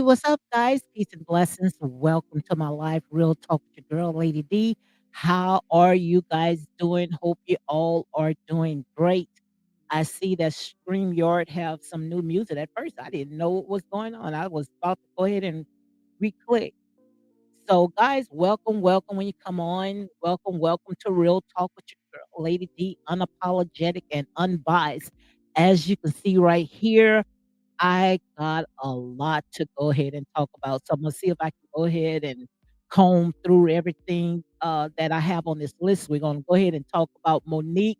what's up, guys? Peace and blessings. Welcome to my live real talk with your girl, Lady D. How are you guys doing? Hope you all are doing great. I see that StreamYard have some new music. At first, I didn't know what was going on. I was about to go ahead and re-click. So, guys, welcome when you come on. Welcome to Real Talk with your girl, Lady D, unapologetic and unbiased. As you can see right here, I got a lot to go ahead and talk about. So I'm gonna see if I can go ahead and comb through everything that I have on this list. We're gonna go ahead and talk about Monique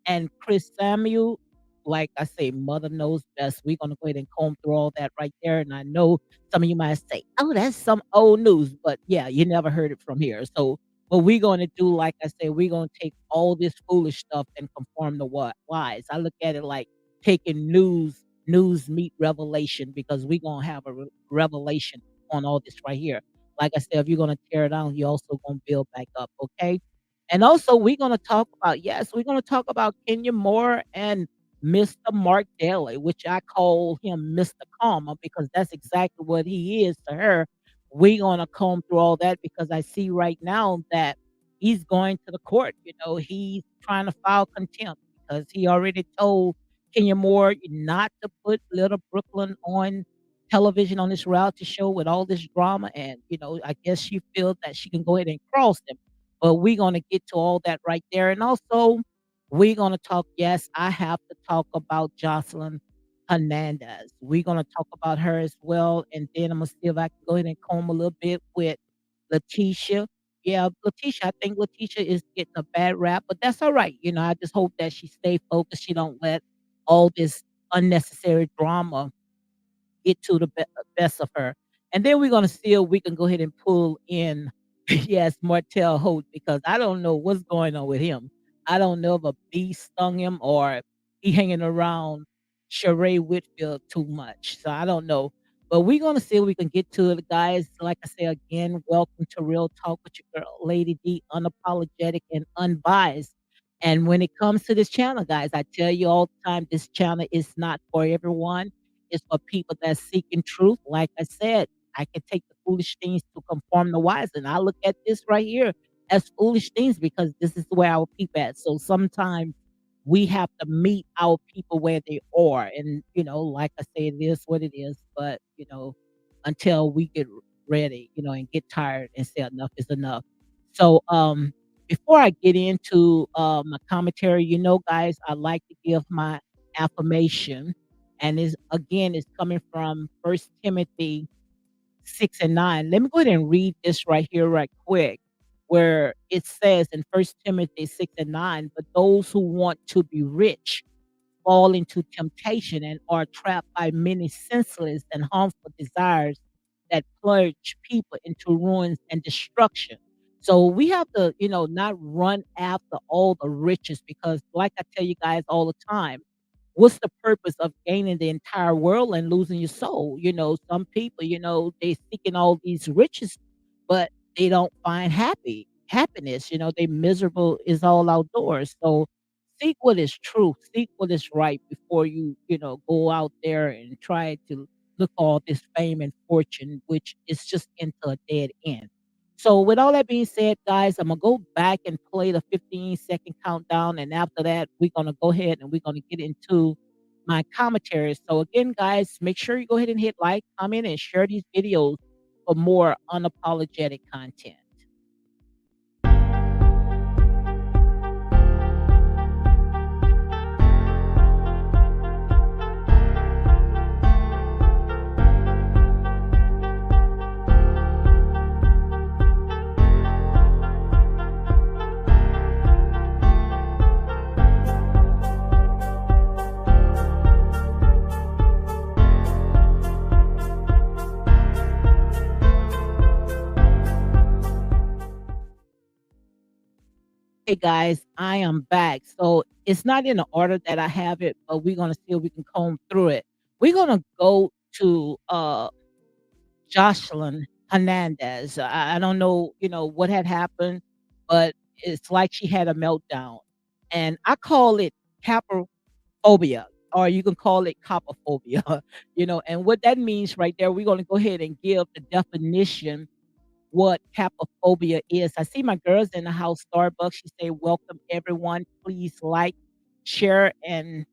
and Chris Samuel. Like I say, mother knows best. We're gonna go ahead and comb through all that right there. And I know some of you might say, "Oh, that's some old news," but yeah, you never heard it from here. So what we're gonna do, like I said, we're gonna take all this foolish stuff and conform to what lies. I look at it like taking news meet revelation because we're gonna have a revelation on all this right here. Like I said, if you're gonna tear it down, you're also gonna build back up. Okay. And also, we're gonna talk about yes, we're gonna talk about Kenya Moore and Mr. Mark Daly, which I call him Mr. Karma because that's exactly what he is to her. We're gonna comb through all that because I see right now that he's going to the court. He's trying to file contempt because he already told Kenya Moore not to put Little Brooklyn on television on this reality show with all this drama. And, I guess she feels that she can go ahead and cross him, but we're gonna get to all that right there. And also, we're gonna talk yes, I have to talk about Joseline Hernandez. We're gonna talk about her as well, and then Imma see if I can go ahead and comb a little bit with Letitia. Yeah, Letitia, I think Letitia is getting a bad rap, but that's alright. I just hope that she stay focused, she don't let all this unnecessary drama get to the best of her. And then we're gonna see if we can go ahead and pull in, yes, Martell Holt, because I don't know what's going on with him. I don't know if a bee stung him or he hanging around Sheree Whitfield too much. So I don't know. But we're gonna see if we can get to it, guys. Like I say again, welcome to Real Talk with your girl, Lady D, unapologetic and unbiased. And when it comes to this channel, guys, I tell you all the time, this channel is not for everyone. It's for people that's seeking truth. Like I said, I can take the foolish things to conform the wise. And I look at this right here as foolish things because this is where our people at. So sometimes we have to meet our people where they are. And, like I say, it is what it is. But, until we get ready, and get tired and say enough is enough. So before I get into my commentary, guys, I like to give my affirmation, and is again is coming from First Timothy 6 and 9. Let me go ahead and read this right here, right quick, where it says in First Timothy 6 and 9, but those who want to be rich fall into temptation and are trapped by many senseless and harmful desires that plunge people into ruins and destruction. So we have to, not run after all the riches because, like I tell you guys all the time, what's the purpose of gaining the entire world and losing your soul? Some people, they seeking all these riches, but they don't find happiness. They miserable is all outdoors. So seek what is true, seek what is right before you, go out there and try to look for all this fame and fortune, which is just into a dead end. So with all that being said, guys, I'm gonna go back and play the 15-second countdown, and after that, we're gonna go ahead and we're gonna get into my commentary. So again, guys, make sure you go ahead and hit like, comment, and share these videos for more unapologetic content. Hey guys, I am back. So it's not in the order that I have it, but we're gonna see if we can comb through it. We're gonna go to Jocelyn Hernandez. I don't know, what had happened, but it's like she had a meltdown. And I call it capophobia. or you can call it copophobia, and what that means right there, we're gonna go ahead and give the definition what capophobia is. I see my girls in the house, Starbucks. She say, "Welcome everyone. Please like, share, and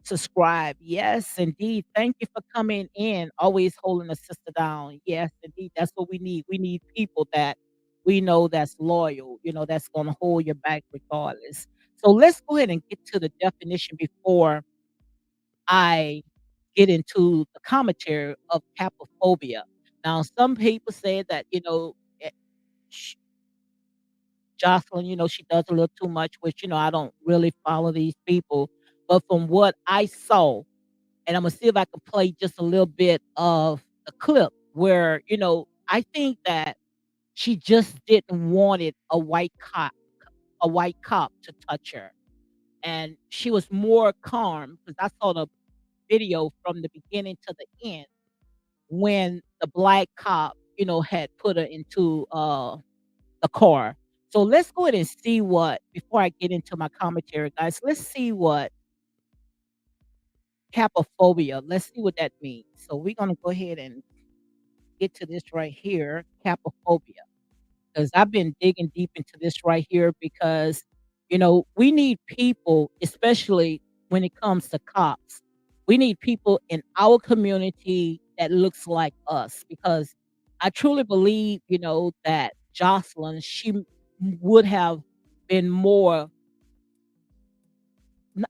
subscribe." Yes, indeed. Thank you for coming in, always holding a sister down. Yes, indeed. That's what we need. We need people that we know that's loyal, that's gonna hold your back regardless. So let's go ahead and get to the definition before I get into the commentary of capophobia. Now, some people say that, eh, sh Jocelyn, she does a little too much, which, I don't really follow these people. But from what I saw, and Imma see if I can play just a little bit of the clip where, I think that she just didn't wanted a white cop to touch her, and she was more calm because I saw the video from the beginning to the end when the black cop, had put her into, the car. So let's go ahead and see what before I get into my commentary, guys, let's see what capophobia, let's see what that means. So we're gonna go ahead and get to this right here, capophobia, because I've been digging deep into this right here because, we need people, especially when it comes to cops. We need people in our community that looks like us because I truly believe, that Jocelyn, would have been more,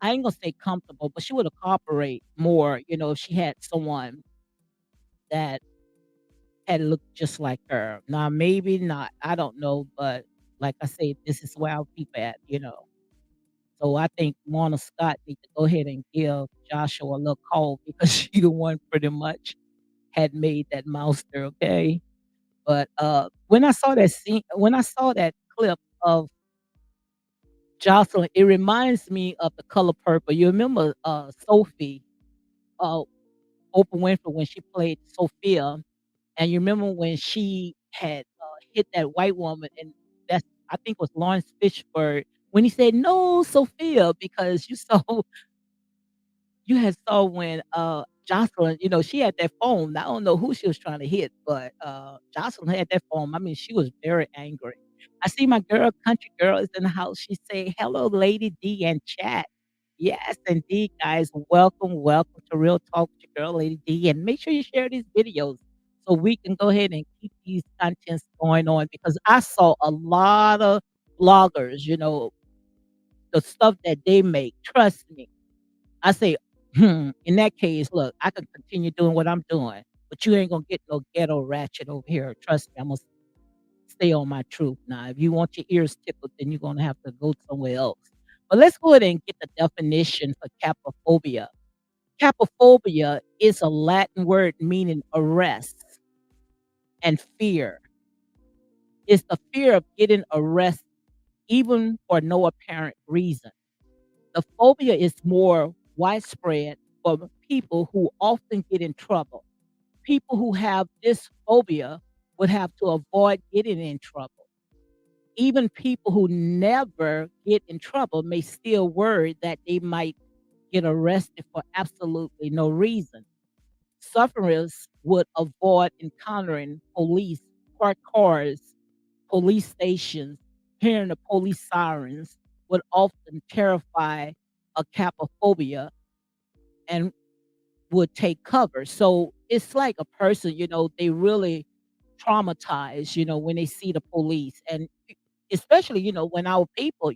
I ain't gonna say comfortable, but she would have cooperate more, if she had someone that had looked just like her. Now, maybe not, I don't know, but like I said, this is where our people at. So I think Mona Scott need to go ahead and give Joshua a little call because she the one pretty much had made that monster, okay? But, when I saw that clip of Jocelyn, it reminds me of The Color Purple. You remember, Sophie, uh, Oprah Winfrey when she played Sophia. And you remember when she had, hit that white woman, and that's I think it was Lawrence Fishburne, when he said, "No, Sophia," because you had saw when, Jocelyn, she had that phone. I don't know who she was trying to hit, but, Jocelyn had that phone. I mean, she was very angry. I see my girl, Country Girl, is in the house. She say, "Hello, Lady D and chat." Yes, indeed, guys. Welcome, welcome to Real Talk with your girl, Lady D, and make sure you share these videos so we can go ahead and keep these contents going on because I saw a lot of bloggers, the stuff that they make. Trust me. I say, in that case, look, I can continue doing what I'm doing, but you ain't gonna get no ghetto ratchet over here. Trust me, Imma stay on my truth. Now, if you want your ears tickled, then you're gonna have to go somewhere else. But let's go ahead and get the definition for capophobia. Capophobia is a Latin word meaning arrest and fear. It's the fear of getting arrested, even for no apparent reason. The phobia is more widespread for people who often get in trouble. People who have this phobia would have to avoid getting in trouble. Even people who never get in trouble may still worry that they might get arrested for absolutely no reason. Sufferers would avoid encountering police, parked cars, police stations, hearing the police sirens would often terrify a capophobia and would take cover. So it's like a person, they really traumatized, when they see the police. And especially, when our people,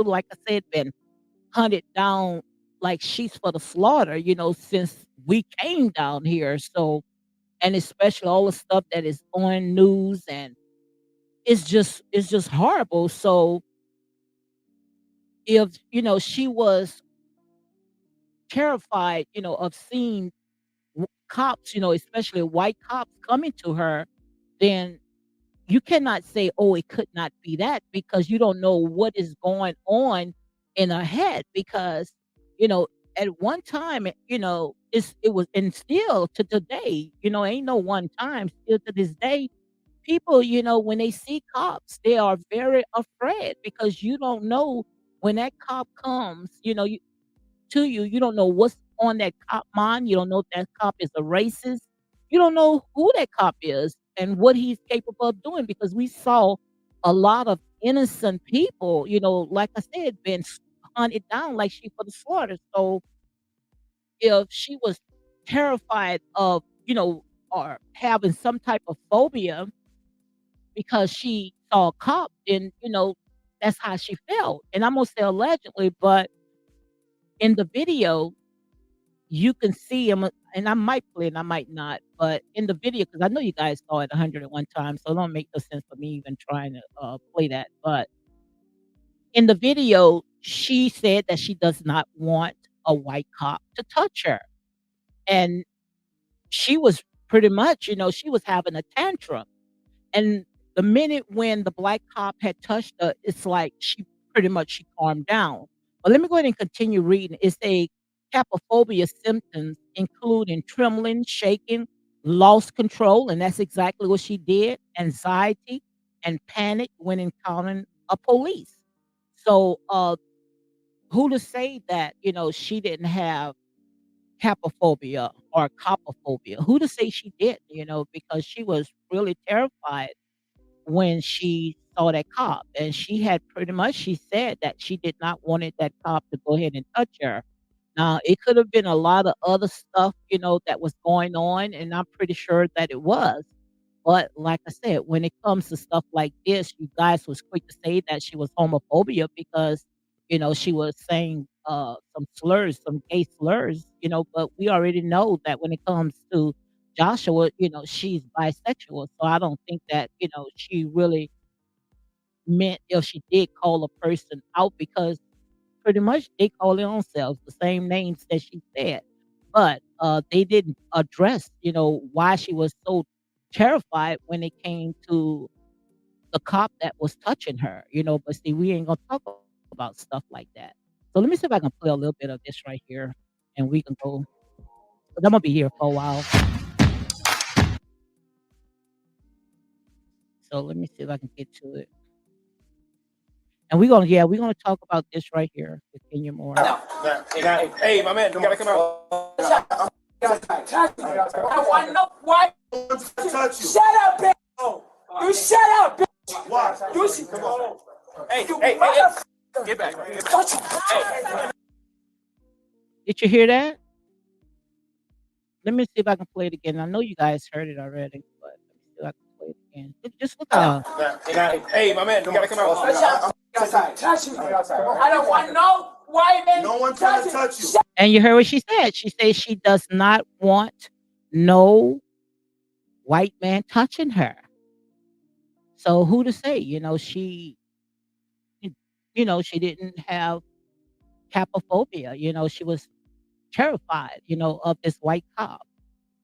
like I said, been hunted down like sheep for the slaughter, since we came down here. So, and especially all the stuff that is on news and it's just horrible. So if, she was terrified, of seeing cops, especially white cops coming to her, then you cannot say, "Oh, it could not be that," because you don't know what is going on in her head because, you know, at one time, it was and still to today, ain't no one time, still to this day, people, when they see cops, they are very afraid because you don't know when that cop comes, to you, you don't know on that cop mind. You don't know if that cop is a racist. You don't know who that cop is and what he's capable of doing because we saw a lot of innocent people, like I said, being hunted down like sheep for the slaughter. So if she was terrified of, or having some type of phobia because she saw a cop, then, that's how she felt. And I'm gonna say allegedly, but in the video, you can see him, and I might play it, and I might not, but in the video, because I know you guys saw it 101 times, so it don't make no sense for me even trying to, play that, but in the video, she said that she does not want a white cop to touch her, and she was pretty much, she was having a tantrum. And the minute when the black cop had touched her, it's like she pretty much she calmed down. But let me go ahead and continue reading. It's a capophobia symptoms including trembling, shaking, lost control, and that's exactly what she did, anxiety and panic when encountering a police. So who to say that, she didn't have capophobia or copophobia? Who to say she did, because she was really terrified when she saw that cop, and she had pretty much she said that she did not wanted that cop to go ahead and touch her. Now, it could have been a lot of other stuff, that was going on, and I'm pretty sure that it was. But like I said, when it comes to stuff like this, you guys was quick to say that she was homophobia because, she was saying, some slurs, some gay slurs, but we already know that when it comes to Joshua, she's bisexual. So I don't think that, she really meant if she did call a person out because pretty much they call their own selves the same names that she said. But, they didn't address, why she was so terrified when it came to the cop that was touching her, but see, we ain't gonna talk about stuff like that. So let me see if I can play a little bit of this right here, and we can go 'cause I'm gonna be here for a while. So let me see if I can get to it. And we're gonna talk about this right here with Kenya Moore. Hey, my man, you gotta come out. Why? Shut up, bitch! You shut up, bitch! Why? Come on. Hey, get back. Hey. Did you hear that? Let me see if I can play it again. I know you guys heard it already, but let me see if I can play it again. Just look at Hey, my man, you gotta come out. Touch me. I don't want no white man. No one trying to touch you. and you heard what she said. She said she does not want no white man touching her. So who to say, she didn't have capophobia, she was terrified, of this white cop.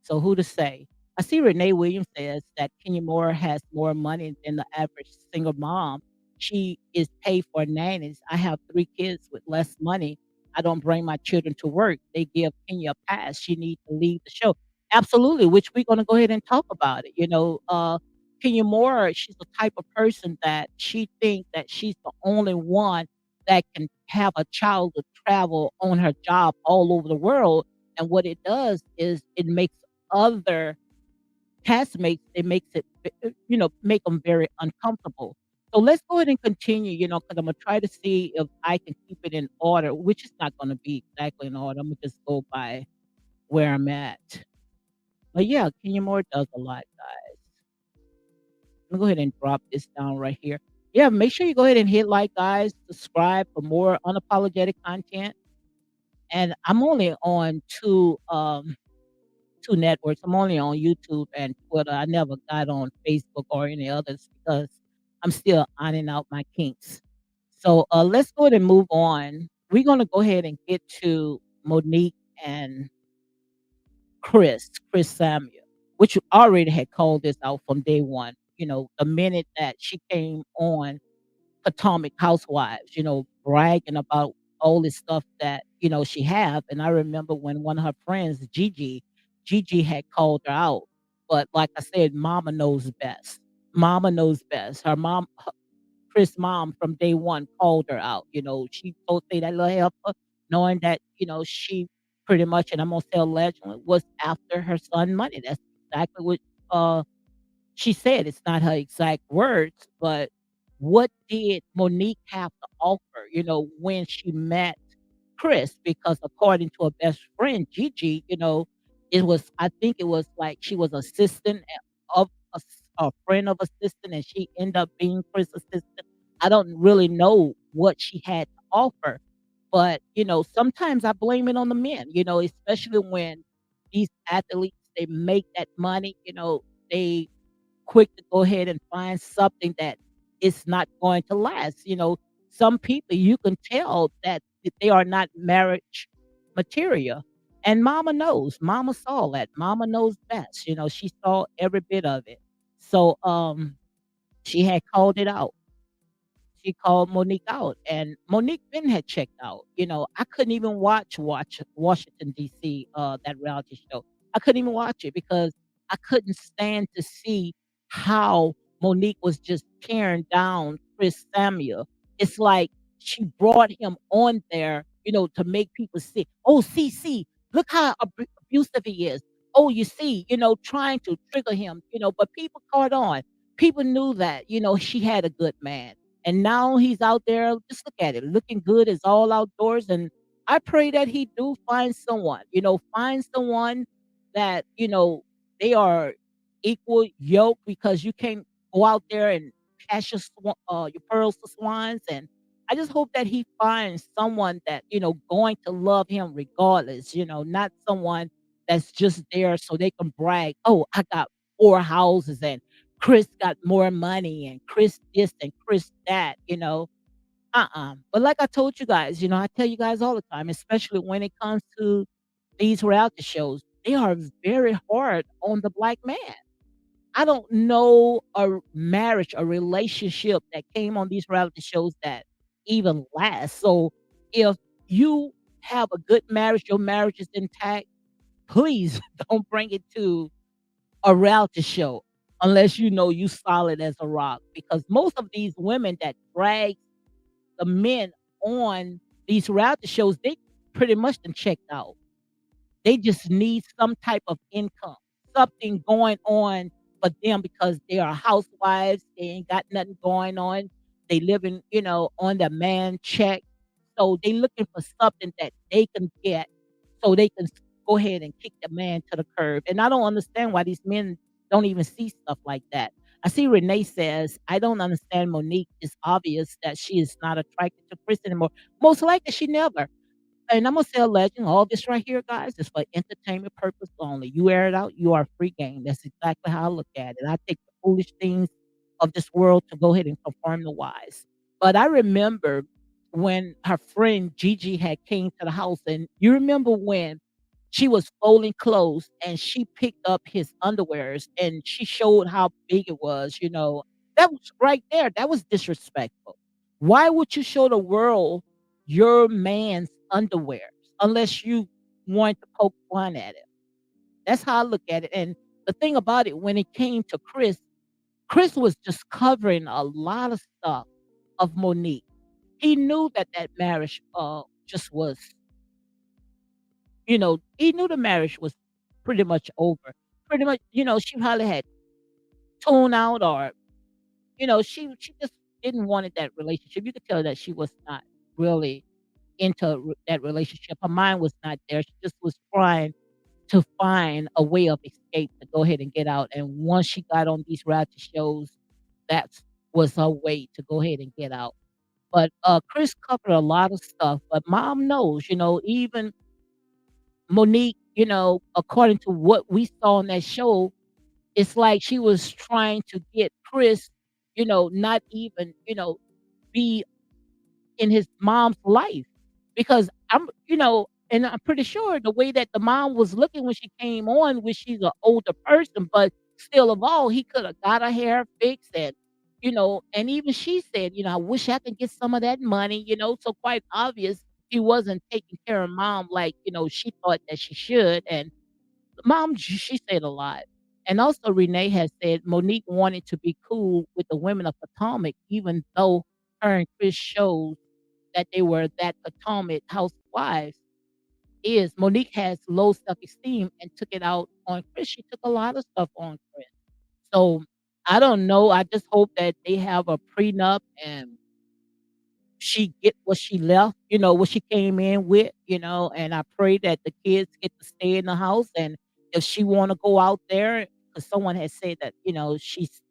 So who to say? I see Renee Williams says that Kenya Moore has more money than the average single mom. She is paid for nannies. I have 3 kids with less money. I don't bring my children to work. They give Kenya a pass. She needs to leave the show. Absolutely, which we're gonna go ahead and talk about it. Kenya Moore, she's the type of person that she thinks that she's the only one that can have a child to travel on her job all over the world. And what it does is it makes other castmates, it makes it, make them very uncomfortable. So let's go ahead and continue, because I'm gonna try to see if I can keep it in order, which is not gonna be exactly in order. I'm gonna just go by where I'm at. But yeah, Kenya Moore does a lot, guys. Let me go ahead and drop this down right here. Yeah, make sure you go ahead and hit like, guys, subscribe for more unapologetic content. And I'm only on 2 networks. I'm only on YouTube and Twitter. I never got on Facebook or any others because I'm still ironing out my kinks. So, let's go ahead and move on. We're gonna go ahead and get to Monique and Chris Samuel, which already had called this out from day one. The minute that she came on Potomac Housewives, bragging about all this stuff that, she have, and I remember when one of her friends, Gigi had called her out, but like I said, mama knows best. Mama knows best. Chris' mom from day one called her out, she told say that little helper, knowing that, she pretty much, and I'm gonna say allegedly, was after her son money. That's exactly what, uh, she said. It's not her exact words, but what did Monique have to offer, when she met Chris? Because according to her best friend, Gigi, I think it was like she was assistant of a friend of assistant, and she ended up being Chris' assistant. I don't really know what she had to offer, but, sometimes I blame it on the men, especially when these athletes, they make that money, they quick to go ahead and find something that is not going to last. Some people, you can tell that they are not marriage material. And mama knows. Mama saw that. Mama knows best. She saw every bit of it. So she had called it out. She called Monique out, and Monique Ben had checked out. I couldn't even watch Washington DC, that reality show. I couldn't even watch it because I couldn't stand to see how Monique was just tearing down Chris Samuel. It's like she brought him on there, to make people see, "Oh, see, look how abusive he is. Oh, you see," trying to trigger him, but people caught on. People knew that, she had a good man, and now he's out there, just look at it, looking good as all outdoors, and I pray that he do find someone that, they are equal yoke, because you can't go out there and cash your pearls to swines, and I just hope that he finds someone that, going to love him regardless, not someone that's just there so they can brag, "Oh, I got 4 houses, and Chris got more money, and Chris this and Chris that," But like I told you guys, I tell you guys all the time, especially when it comes to these reality shows, they are very hard on the black man. I don't know a marriage, a relationship that came on these reality shows that even lasts. So if you have a good marriage, your marriage is intact, please don't bring it to a reality show unless you know you solid as a rock, because most of these women that drag the men on these reality shows, they pretty much done checked out. They just need some type of income, something going on for them, because they are housewives, they ain't got nothing going on. They living, on the man check. So they looking for something that they can get so they can go ahead and kick the man to the curb. And I don't understand why these men don't even see stuff like that. I see Renee says, "I don't understand Monique. It's obvious that she is not attracted to Chris anymore." Most likely she never. And I'm gonna say a legend, all this right here, guys, is for entertainment purpose only. You air it out, you are free game. That's exactly how I look at it. I take the foolish things of this world to go ahead and confirm the wise. But I remember when her friend Gigi had came to the house, and you remember when she was folding clothes and she picked up his underwears and she showed how big it was, that was right there. That was disrespectful. Why would you show the world your man's underwears unless you want to poke fun at it? That's how I look at it. And the thing about it, when it came to Chris, Chris was just covering a lot of stuff of Monique. He knew that that marriage just was, he knew the marriage was pretty much over. Pretty much, she probably had tuned out, or, she just didn't wanted that relationship. You could tell that she was not really into that relationship. Her mind was not there. She just was trying to find a way of escape to go ahead and get out. And once she got on these reality shows, that was her way to go ahead and get out. But Chris covered a lot of stuff. But mom knows, even Monique, according to what we saw on that show, it's like she was trying to get Chris, not even, be in his mom's life, because and I'm pretty sure the way that the mom was looking when she came on, which she's an older person, but still of all, he could have got her hair fixed, and even she said, "I wish I could get some of that money," so quite obvious he wasn't taking care of mom like, she thought that she should, and mom, she said a lot. And also Renee has said Monique wanted to be cool with the women of Potomac, even though her and Chris shows that they were that Potomac housewives. is Monique has low self-esteem and took it out on Chris. She took a lot of stuff on Chris. So, I don't know, I just hope that they have a prenup and she get what she left, what she came in with, and I pray that the kids get to stay in the house, and if she wanna go out there, because someone had said that, she's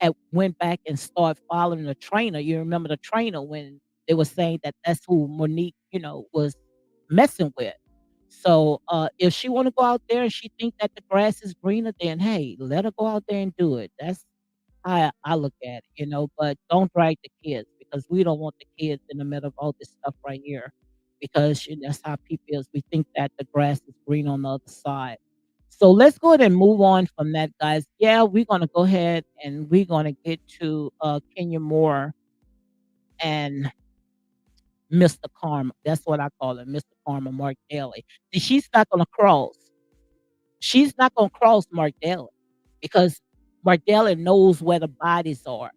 had went back and started following the trainer. You remember the trainer when they were saying that that's who Monique, was messing with. So, if she wanna go out there and she think that the grass is greener, then, hey, let her go out there and do it. That's how I look at it, but don't drag the kids because we don't want the kids in the middle of all this stuff right here because that's how people is. We think that the grass is green on the other side. So let's go ahead and move on from that, guys. Yeah, we're gonna go ahead and we're gonna get to Kenya Moore and Mr. Karma. That's what I call him, Mr. Karma, Mark Daly. See, she's not gonna cross. She's not gonna cross Mark Daly because Mark Daly knows where the bodies are.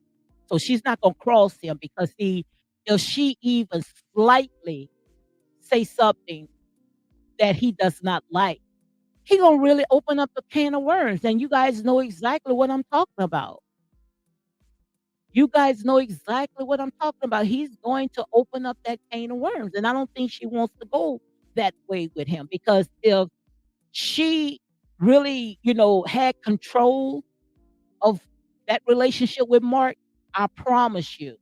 So she's not gonna cross him because if she even slightly say something that he does not like, he gonna really open up a can of worms, and you guys know exactly what I'm talking about. You guys know exactly what I'm talking about. He's going to open up that can of worms, and I don't think she wants to go that way with him because if she really, had control of that relationship with Mark, I promise you,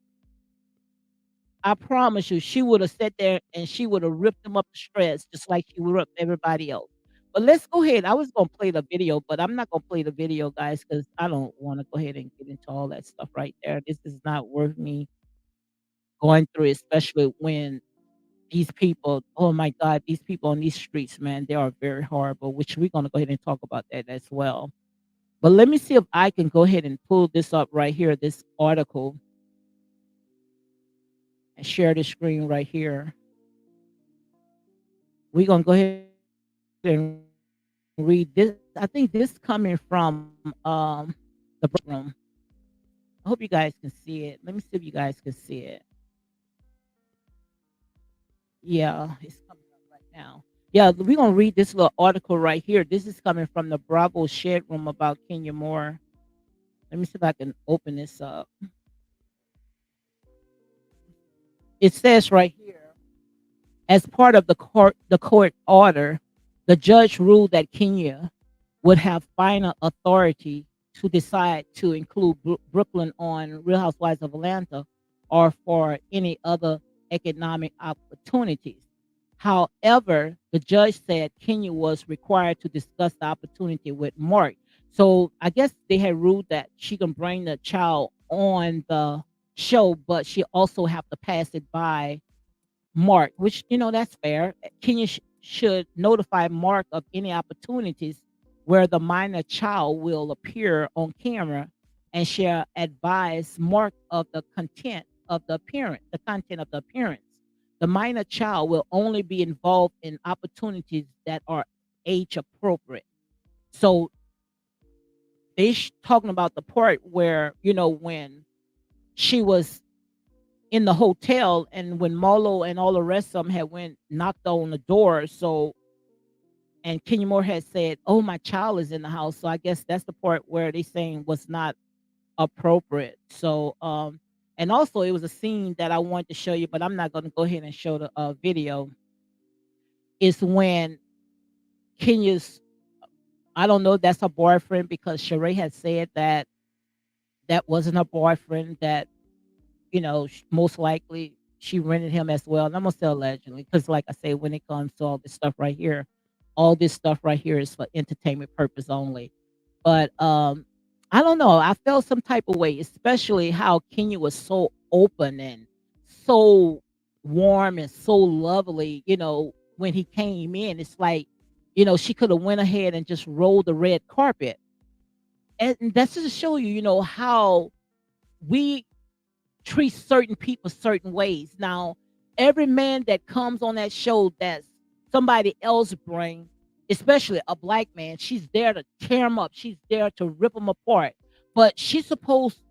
I promise you, she would have sat there and she would have ripped him up to shreds just like she ripped everybody else. But let's go ahead. I was gonna play the video, but I'm not gonna play the video, guys, because I don't want to go ahead and get into all that stuff right there. This is not worth me going through, especially when these people, oh my God, these people on these streets, man, they are very horrible, which we're gonna go ahead and talk about that as well. But let me see if I can go ahead and pull this up right here, this article, and share the screen right here. We're gonna go ahead and read this. I think this coming from the room. I hope you guys can see it. Let me see if you guys can see it. Yeah, it's coming up right now. Yeah, we're gonna read this little article right here. This is coming from the Bravo Shed Room about Kenya Moore. Let me see if I can open this up. It says right here, as part of the court order, the judge ruled that Kenya would have final authority to decide to include Brooklyn on Real Housewives of Atlanta or for any other economic opportunities. However, the judge said Kenya was required to discuss the opportunity with Mark. So I guess they had ruled that she can bring the child on the show, but she also have to pass it by Mark, which that's fair. Kenya should notify Mark of any opportunities where the minor child will appear on camera and shall advise Mark of the content of the appearance. The minor child will only be involved in opportunities that are age appropriate. So they talking about the part where when she was in the hotel and when Marlo and all the rest of them had went knocked on the door. So and Kenya Moore had said, "Oh, my child is in the house." So I guess that's the part where they saying was not appropriate. So and also it was a scene that I wanted to show you, but I'm not going to go ahead and show the video. Is when Kenya's, I don't know, that's her boyfriend because Sheree had said that that wasn't her boyfriend. That most likely she rented him as well. And I'm gonna say allegedly, because like I say, when it comes to all this stuff right here is for entertainment purpose only. But I don't know. I felt some type of way, especially how Kenya was so open and so warm and so lovely. When he came in, it's like, she could have went ahead and just rolled the red carpet. And that's just to show you, how we treat certain people certain ways. Now, every man that comes on that show that somebody else bring, especially a black man, she's there to tear him up. She's there to rip him apart. But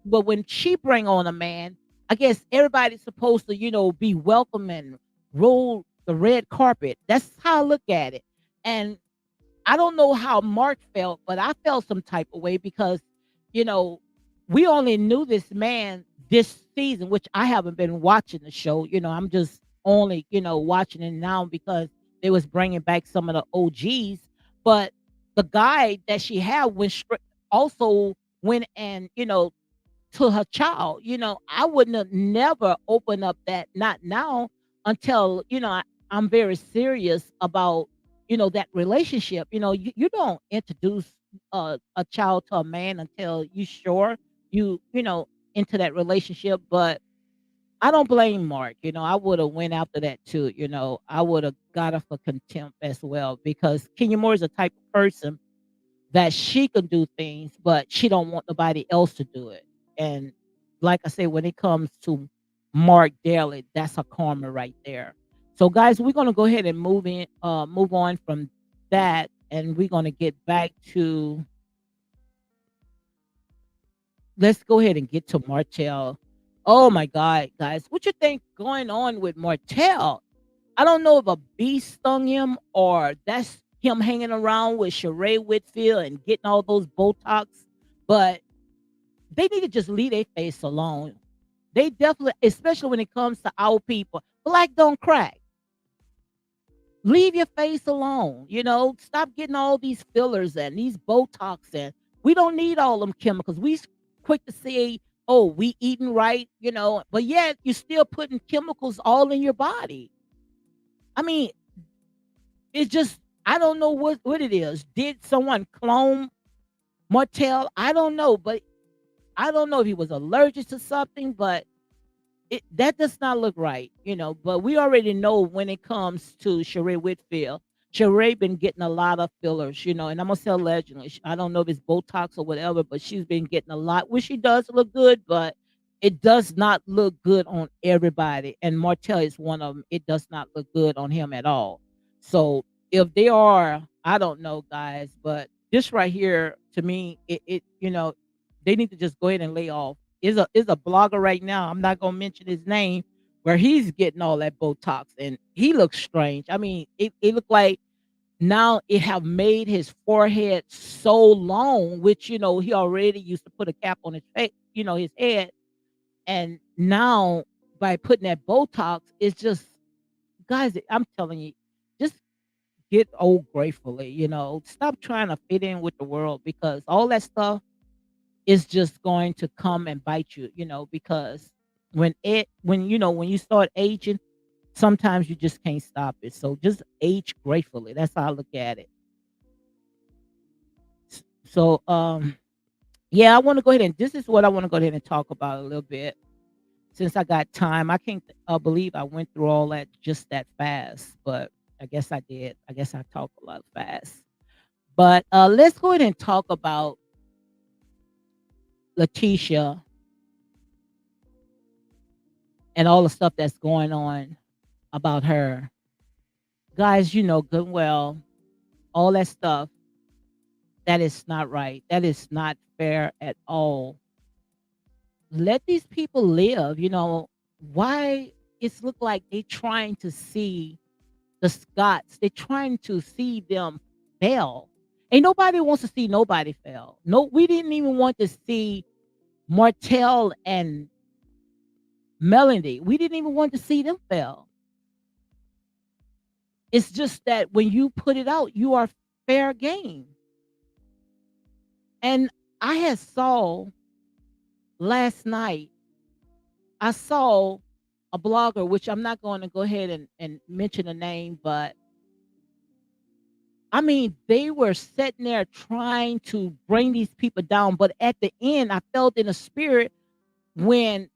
when she bring on a man, I guess everybody's supposed to, be welcome and roll. the red carpet. That's how I look at it. And I don't know how Mark felt, but I felt some type of way because, you know, we only knew this man this season, which I haven't been watching the show. I'm just only, watching it now because they was bringing back some of the OGs. But the guy that she had also went and, to her child. I wouldn't have never opened up that, not now, until, I'm very serious about, that relationship. You don't introduce a child to a man until you sure into that relationship. But I don't blame Mark. I would have went after that too. I would have got her for contempt as well, because Kenya Moore is a type of person that she can do things, but she don't want nobody else to do it. And like I said, when it comes to Mark Daly, that's a karma right there. So guys, we're gonna go ahead and move on from that, and we're gonna get back to, let's go ahead and get to Martell. Oh my God, guys, what you think going on with Martell? I don't know if a bee stung him or that's him hanging around with Sheree Whitfield and getting all those Botox, but they need to just leave their face alone. They definitely, especially when it comes to our people, black don't crack. Leave your face alone. Stop getting all these fillers and these Botox, and we don't need all them chemicals. Quick to say, oh, we eating right, but yet you're still putting chemicals all in your body. I mean, it's just, I don't know what it is. Did someone clone Martell? I don't know, but I don't know if he was allergic to something, but that does not look right. But we already know when it comes to Sheree Whitfield, Sheree been getting a lot of fillers, and I'm gonna say allegedly. I don't know if it's Botox or whatever, but she's been getting a lot, which she does look good, but it does not look good on everybody. And Martell is one of them. It does not look good on him at all. So if they are, I don't know, guys, but this right here to me, they need to just go ahead and lay off. Is a blogger right now. I'm not gonna mention his name, where he's getting all that Botox and he looks strange. I mean, it looked like now it have made his forehead so long, which he already used to put a cap on his face, his head, and now by putting that Botox, it's just, guys. I'm telling you, just get old gracefully. Stop trying to fit in with the world, because all that stuff is just going to come and bite you, because when you start aging, sometimes you just can't stop it. So just age gratefully. That's how I look at it. So yeah, I want to go ahead and this is what I want to go ahead and talk about a little bit, since I got time. I can't believe I went through all that just that fast, but I guess I did. I guess I talk a lot fast. But let's go ahead and talk about Letitia and all the stuff that's going on about her. Guys, you know good well, all that stuff, that is not right. That is not fair at all. Let these people live. Why it's look like they trying to see the Scots, they trying to see them fail. Ain't nobody wants to see nobody fail. No, we didn't even want to see Martell and Melody. We didn't even want to see them fail. It's just that when you put it out, you are fair game. And I had saw last night, I saw a blogger, which I'm not going to go ahead and mention a name, but I mean, they were sitting there trying to bring these people down. But at the end, I felt in the spirit when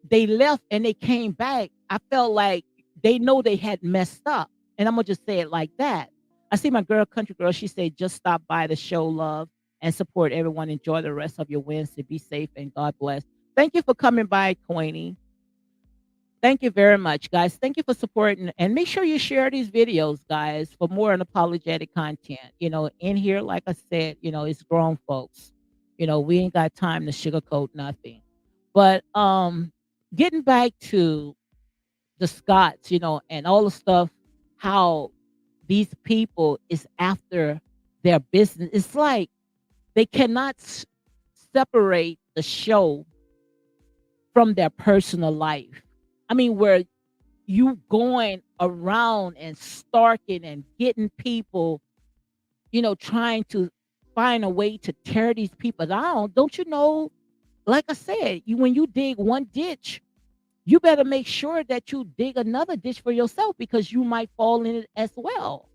they left and they came back, I felt like they know they had messed up. And I'm gonna just say it like that. I see my girl, country girl, she said, just stop by the show, love, and support everyone. Enjoy the rest of your Wednesday. Be safe and God bless. Thank you for coming by, Queenie. Thank you very much, guys. Thank you for supporting, and make sure you share these videos, guys, for more unapologetic content. In here, like I said, it's grown folks. We ain't got time to sugarcoat nothing. But getting back to the Scots, and all the stuff. how these people is after their business. It's like they cannot separate the show from their personal life. I mean, where you going around and stalking and getting people, trying to find a way to tear these people down. Don't you know? Like I said, when you dig one ditch, you better make sure that you dig another ditch for yourself because you might fall in it as well.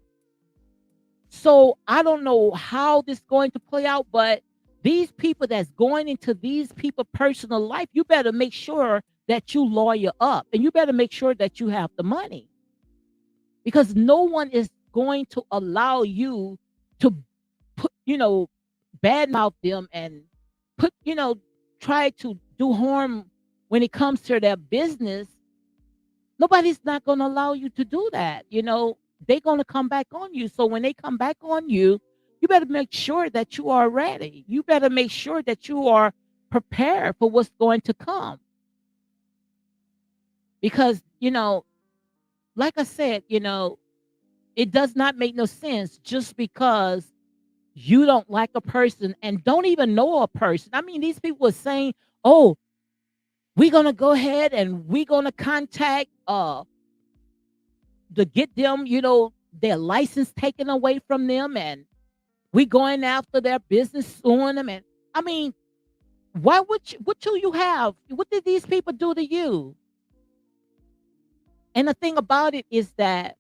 So I don't know how this is going to play out, but these people that's going into these people personal life, you better make sure that you lawyer up and you better make sure that you have the money because no one is going to allow you to put, badmouth them and put, try to do harm when it comes to their business. Nobody's not going to allow you to do that. They're going to come back on you. So when they come back on you, you better make sure that you are ready. You better make sure that you are prepared for what's going to come. Because, like I said, it does not make no sense just because you don't like a person and don't even know a person. I mean, these people are saying, "Oh, we're going to go ahead and we're going to contact to get them, their license taken away from them, and we going after their business, suing them." And I mean, why would you, what do you have? What did these people do to you? And the thing about it is that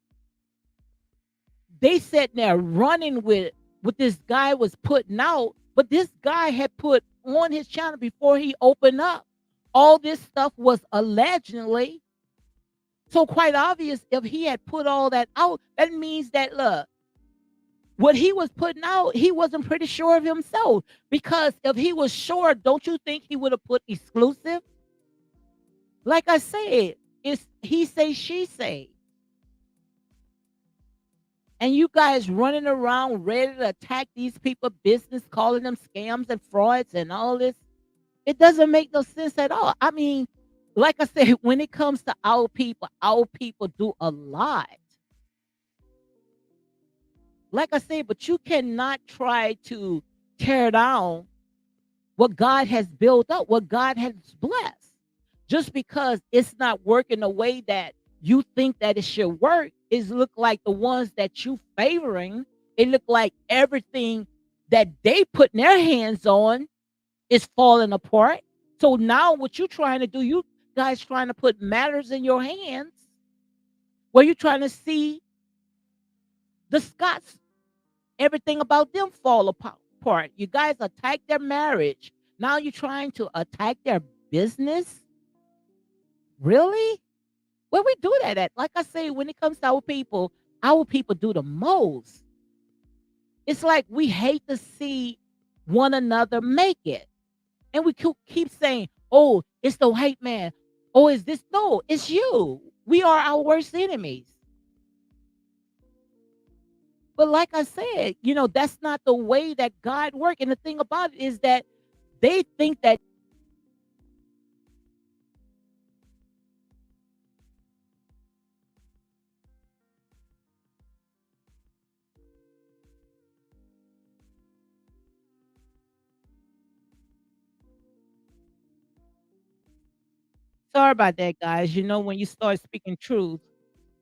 they sitting there running with what this guy was putting out, but this guy had put on his channel before he opened up. All this stuff was allegedly. So quite obvious if he had put all that out, that means that look, what he was putting out, he wasn't pretty sure of himself. Because if he was sure, don't you think he would have put exclusive? Like I said, it's he say, she say. And you guys running around ready to attack these people business, calling them scams and frauds and all this. It doesn't make no sense at all. I mean, like I said, when it comes to our people do a lot. Like I said, but you cannot try to tear down what God has built up, what God has blessed. Just because it's not working the way that you think that it should work, is look like the ones that you favoring, it look like everything that they put their hands on is falling apart. So now what you trying to do, you guys trying to put matters in your hands where you trying to see the Scots, everything about them fall apart. You guys attack their marriage. Now you're trying to attack their business. Really? Where we do that at? Like I say, when it comes to our people do the most. It's like we hate to see one another make it. And we keep saying, oh, it's the white man. Oh, is this? No, it's you. We are our worst enemies. But like I said, that's not the way that God works. And the thing about it is that they think that. Sorry about that, guys. When you start speaking truth,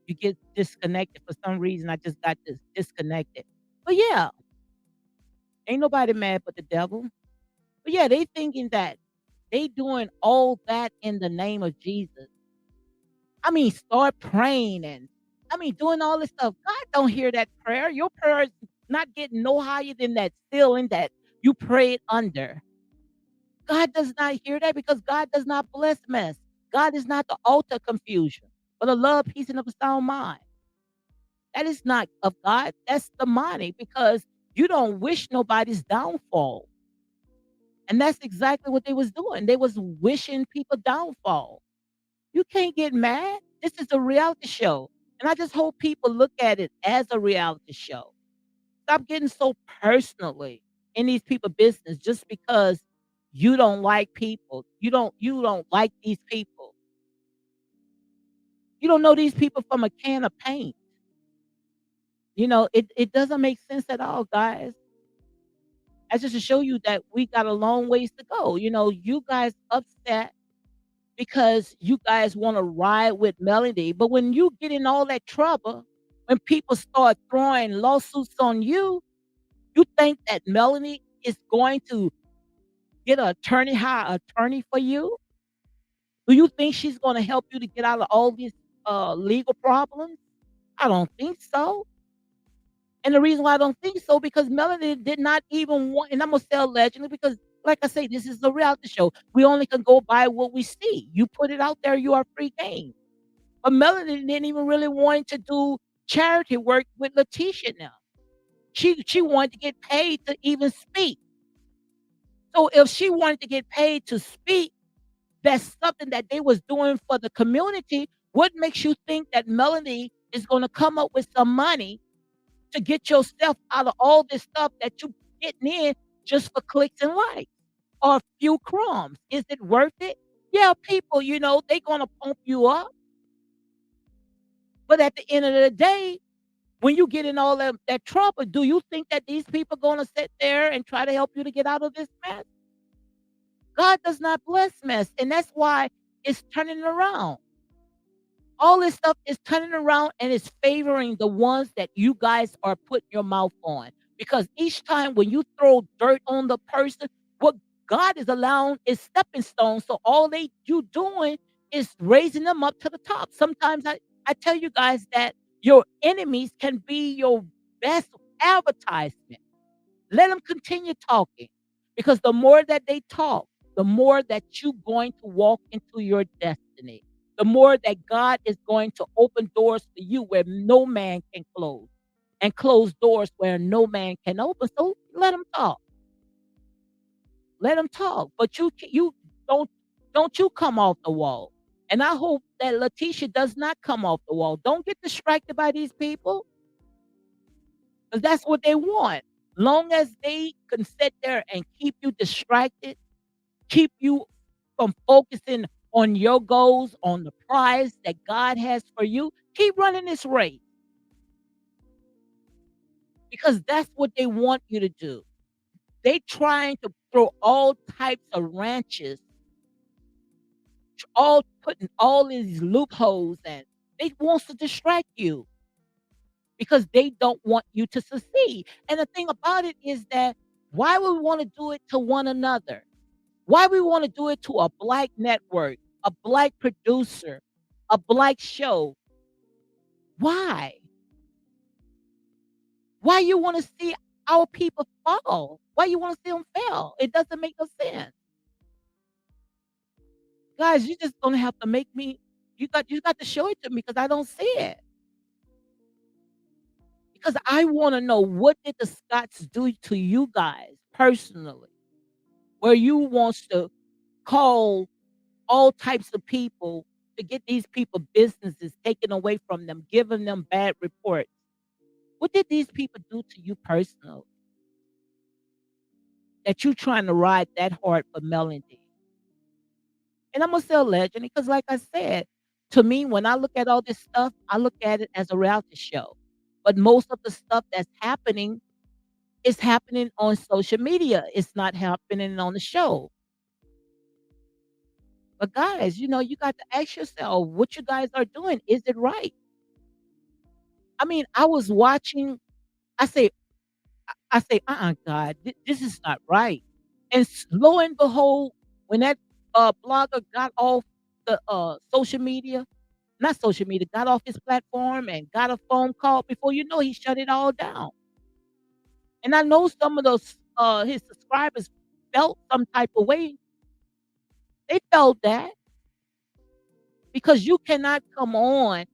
you get disconnected for some reason. I just got disconnected. But yeah, ain't nobody mad but the devil. But yeah, they thinking that they doing all that in the name of Jesus. I mean, start praying and I mean doing all this stuff. God don't hear that prayer. Your prayer is not getting no higher than that ceiling that you prayed under. God does not hear that because God does not bless mess. God is not the altar confusion, but a love, peace, and of a sound mind. That is not of God. That's demonic because you don't wish nobody's downfall. And that's exactly what they was doing. They was wishing people downfall. You can't get mad. This is a reality show. And I just hope people look at it as a reality show. Stop getting so personally in these people business just because you don't like people. You don't like these people. You don't know these people from a can of paint. It doesn't make sense at all, guys. That's just to show you that we got a long ways to go. You guys upset because you guys wanna ride with Melody, but when you get in all that trouble, when people start throwing lawsuits on you, you think that Melanie is going to get an attorney hire an attorney for you? Do you think she's gonna help you to get out of all these, legal problems? I don't think so. And the reason why I don't think so, because Melanie did not even want, and I'm gonna say allegedly because, like I say, this is a reality show. We only can go by what we see. You put it out there, you are free game. But Melanie didn't even really want to do charity work with Letitia now. She wanted to get paid to even speak. So if she wanted to get paid to speak, that's something that they was doing for the community. What makes you think that Melanie is gonna come up with some money to get yourself out of all this stuff that you getting in just for clicks and likes or a few crumbs? Is it worth it? Yeah, people, they gonna pump you up, but at the end of the day, when you get in all that trouble, do you think that these people gonna sit there and try to help you to get out of this mess? God does not bless mess, and that's why it's turning around. All this stuff is turning around and it's favoring the ones that you guys are putting your mouth on. Because each time when you throw dirt on the person, what God is allowing is stepping stones. So all they you doing is raising them up to the top. Sometimes I tell you guys that your enemies can be your best advertisement. Let them continue talking, because the more that they talk, the more that you're going to walk into your destiny. The more that God is going to open doors for you where no man can close, and close doors where no man can open. So let them talk. Let them talk. But you don't don't you come off the wall. And I hope that Letitia does not come off the wall. Don't get distracted by these people, because that's what they want. Long as they can sit there and keep you distracted, keep you from focusing on your goals, on the prize that God has for you, keep running this race, because that's what they want you to do. They trying to throw all types of ranches, all putting all these loopholes, and they wants to distract you because they don't want you to succeed. And the thing about it is that, why would we want to do it to one another? Why we wanna do it to a black network, a black producer, a black show? Why? Why you wanna see our people fall? Why you wanna see them fail? It doesn't make no sense. Guys, you just gonna have to make me you got to show it to me, because I don't see it. Because I wanna know, what did the Scots do to you guys personally, where you wants to call all types of people to get these people businesses taken away from them, giving them bad reports? What did these people do to you personally that you trying to ride that hard for Melody? And I'm gonna say allegedly, because like I said, to me, when I look at all this stuff, I look at it as a reality show. But most of the stuff that's happening is happening on social media. It's not happening on the show. But guys, you got to ask yourself, what you guys are doing, is it right? I mean, I was watching, I say "Uh-uh, God, this is not right." And lo and behold, when that, blogger got off the, social media, not social media, got off his platform and got a phone call, before you know, he shut it all down. And I know some of those, his subscribers felt some type of way. They felt that, because you cannot come on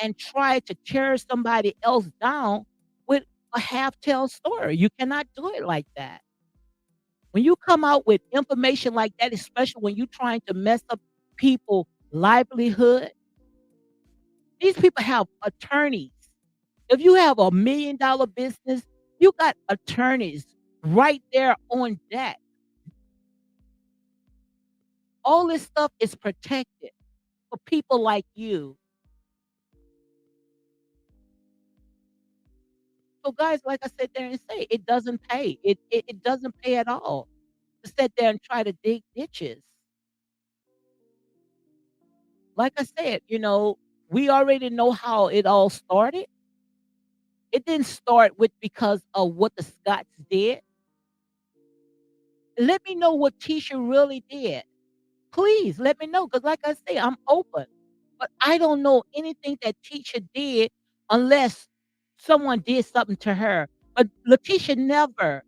and try to tear somebody else down with a half-tell story. You cannot do it like that. When you come out with information like that, especially when you're trying to mess up people' livelihood, these people have attorneys. If you have $1 million business, you got attorneys right there on deck. All this stuff is protected for people like you. So, guys, like I said there and say, it doesn't pay. It doesn't pay at all to sit there and try to dig ditches. Like I said, we already know how it all started. It didn't start with because of what the Scots did. Let me know what Tisha really did. Please let me know, because like I say, I'm open. But I don't know anything that Tisha did unless someone did something to her. But Letitia never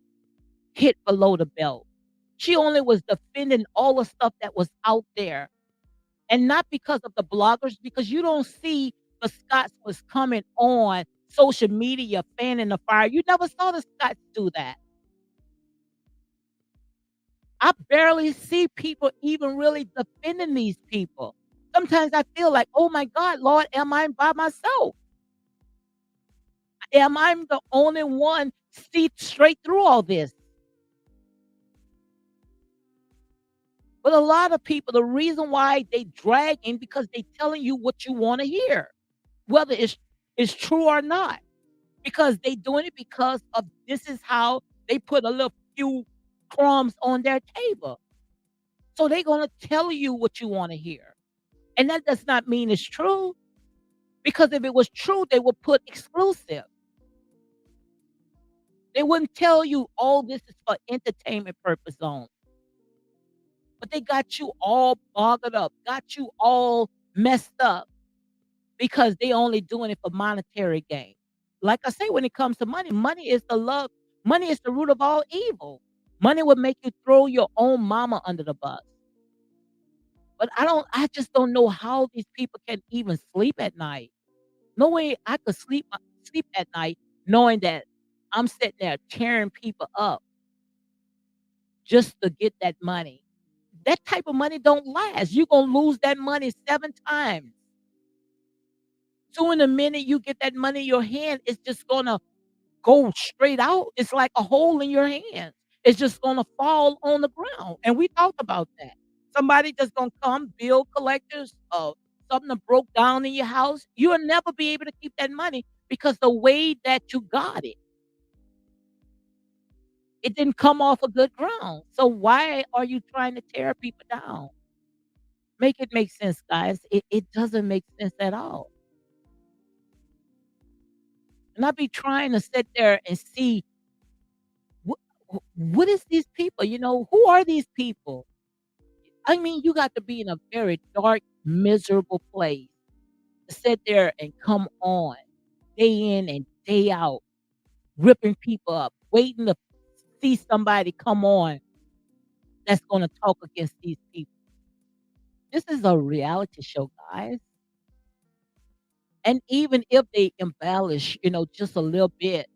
hit below the belt. She only was defending all the stuff that was out there. And not because of the bloggers, because you don't see the Scots was coming on social media fanning the fire. You never saw the Scots do that. I barely see people even really defending these people. Sometimes I feel like, "Oh my God, Lord, am I by myself? Am I the only one see straight through all this?" But a lot of people, the reason why they dragging because they telling you what you wanna hear, whether it's true or not, because they doing it because of this is how they put a little few crumbs on their table. So they gonna tell you what you wanna hear. And that does not mean it's true, because if it was true, they would put exclusive. They wouldn't tell you all this is for entertainment purpose only. But they got you all bogged up, got you all messed up because they only doing it for monetary gain. Like I say, when it comes to money, money is the root of all evil. Money would make you throw your own mama under the bus. But I just don't know how these people can even sleep at night. No way I could sleep at night knowing that I'm sitting there tearing people up just to get that money. That type of money don't last. You're gonna lose that money 7 times. So in a minute you get that money in your hand, it's just gonna go straight out. It's like a hole in your hand. It's just gonna fall on the ground, and we talked about that. Somebody just gonna come, bill collectors, something that broke down in your house. You'll never be able to keep that money because the way that you got it didn't come off a good ground. So why are you trying to tear people down? Make it make sense, guys. It doesn't make sense at all. And I be trying to sit there and see what is these people, who are these people? I mean, you got to be in a very dark, miserable place to sit there and come on day in and day out, ripping people up, waiting to see somebody come on that's gonna talk against these people. This is a reality show, guys. And even if they embellish, just a little bit,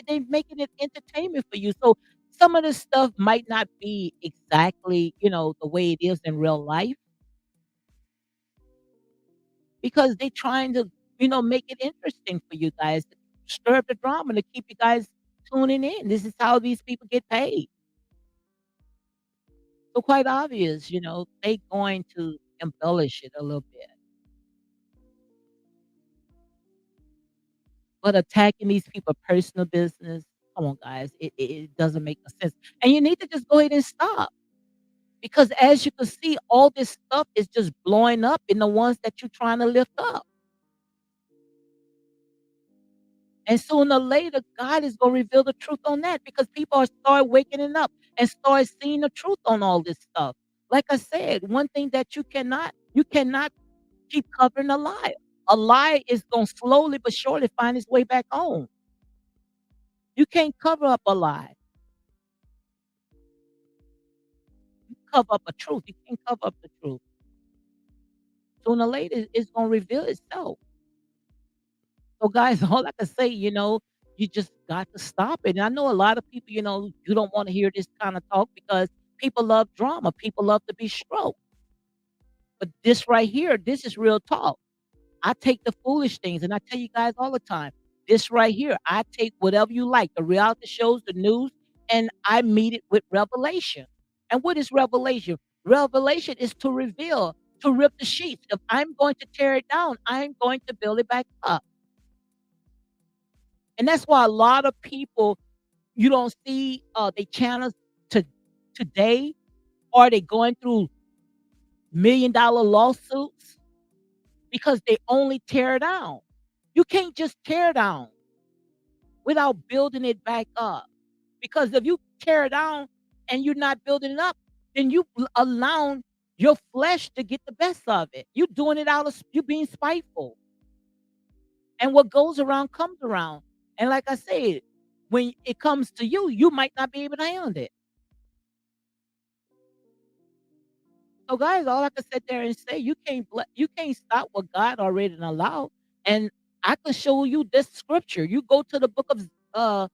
they making it entertainment for you. So some of this stuff might not be exactly, the way it is in real life because they trying to, make it interesting for you guys, to stir up the drama to keep you guys tuning in. This is how these people get paid. So quite obvious, they going to embellish it a little bit. But attacking these people personal business, come on, guys, it doesn't make no sense. And you need to just go ahead and stop because as you can see, all this stuff is just blowing up in the ones that you're trying to lift up. And sooner or later, God is gonna reveal the truth on that because people are start waking it up and start seeing the truth on all this stuff. Like I said, one thing that you cannot keep covering a lie. A lie is gonna slowly but surely find its way back home. You can't cover up a lie. Cover up a truth. You can't cover up the truth. Sooner or later, it's gonna reveal itself. So, guys, all I can say, you just got to stop it. And I know a lot of people, you don't want to hear this kind of talk because people love drama. People love to be stroked. But this right here, this is real talk. I take the foolish things, and I tell you guys all the time, this right here, I take whatever you like, the reality shows, the news, and I meet it with revelation. And what is revelation? Revelation is to reveal, to rip the sheets. If I'm going to tear it down, I'm going to build it back up. And that's why a lot of people you don't see they channels to today, are they going through $1,000,000 lawsuits because they only tear down. You can't just tear down without building it back up. Because if you tear down and you're not building it up, then allowing your flesh to get the best of it. You doing it out of you being spiteful. And what goes around comes around. And like I said, when it comes to you, you might not be able to handle it. So, guys, all I can sit there and say, you can't stop what God already allowed. And I can show you this scripture. You go to the book of uh